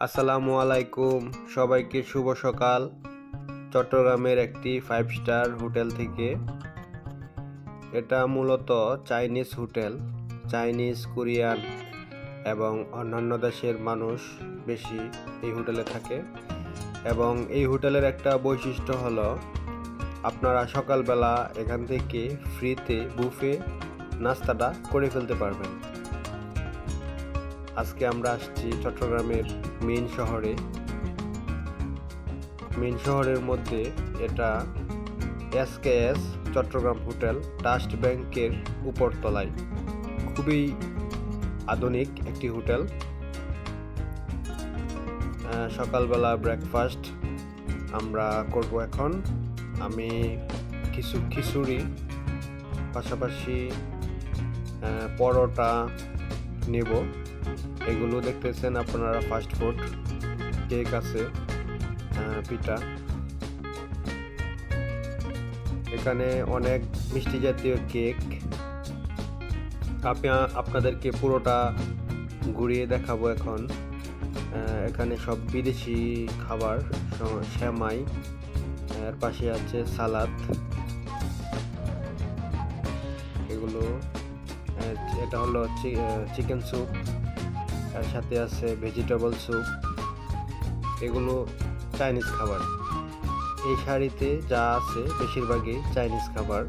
আসসালামু আলাইকুম, সবাইকে শুভ সকাল। চট্টগ্রামের একটি 5 স্টার হোটেল থেকে। এটা মূলত চাইনিজ হোটেল। চাইনিজ, কোরিয়ান এবং অন্যান্য দেশের মানুষ বেশি এই হোটেলে থাকে। এবং এই হোটেলের একটা বৈশিষ্ট্য হলো আপনারা সকালবেলা এখান থেকে ফ্রিতে বুফে নাস্তাটা করে ফেলতে পারবেন। আজকে আমরা আসছি চট্টগ্রামের মেইন শহরের মধ্যে। এটা এসকেএস চট্টগ্রাম হোটেল, ট্রাস্ট ব্যাংকের উপরতলায়। খুবই আধুনিক একটি হোটেল। সকালবেলা ব্রেকফাস্ট আমরা করব এখন। আমি কিছু খিচুড়ি, পাশাপাশি পরোটা নেব। এগুলো দেখতেছেন আপনারা ফাস্ট ফুড। কেক আছে, পিঠা। এখানে অনেক মিষ্টি জাতীয় কেক। আপনাদেরকে পুরোটা ঘুরিয়ে দেখাবো এখন। এখানে সব বিদেশি খাবার, সেমাই, এর পাশে আছে সালাদ। এগুলো এটা হলো চিকেন স্যুপ, এর সাথে আছে ভেজিটেবল স্যুপ। এগুলো চাইনিজ খাবার। এই শাড়িতে যা আছে বেশিরভাগই চাইনিজ খাবার।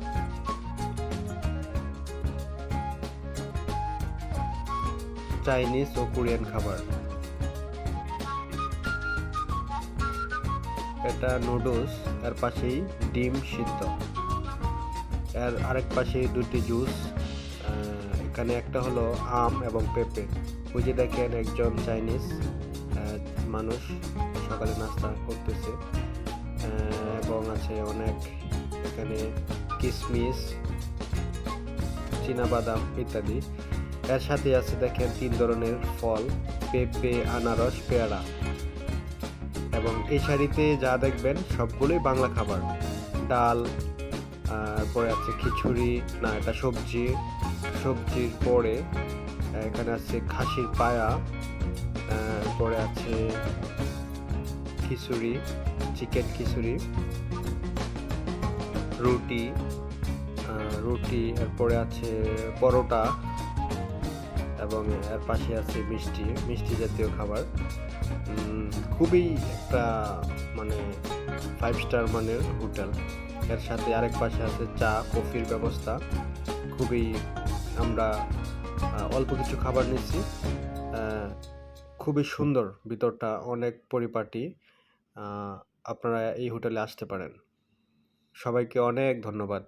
চাইনিজ ও কোরিয়ান খাবার। এটা নুডলস, এর পাশেই ডিম সিদ্ধ, এর আরেক পাশে দুটি জুস। এখানে একটা হলো আম এবং পেঁপে। ওই যে দেখেন একজন চাইনিজ মানুষ সকালে নাস্তা করতেছে। এবং আছে অনেক এখানে কিশমিশ, চীনাবাদাম ইত্যাদি। এর সাথে আছে দেখেন 3 ধরনের ফল, পেঁপে, আনারস, পেয়ারা। এবং এই শাড়িতে যা দেখবেন সবগুলোই বাংলা খাবার। ডাল, পরে আছে খিচুড়ি, না এটা সবজির পরে এখানে আছে খাসির পায়া, পরে আছে খিচুড়ি, চিকেন খিচুড়ি, রুটি, এরপরে আছে পরোটা, এবং এর পাশে আছে মিষ্টি জাতীয় খাবার। খুবই একটা মানে 5 স্টার মানের হোটেল। এর সাথে আরেক পাশে আছে চা কফির ব্যবস্থা। আমরা অল্প কিছু খাবার নিচ্ছি। খুবই সুন্দর, ভিতরটা অনেক পরিপাটি। আপনারা এই হোটেলে আসতে পারেন। সবাইকে অনেক ধন্যবাদ।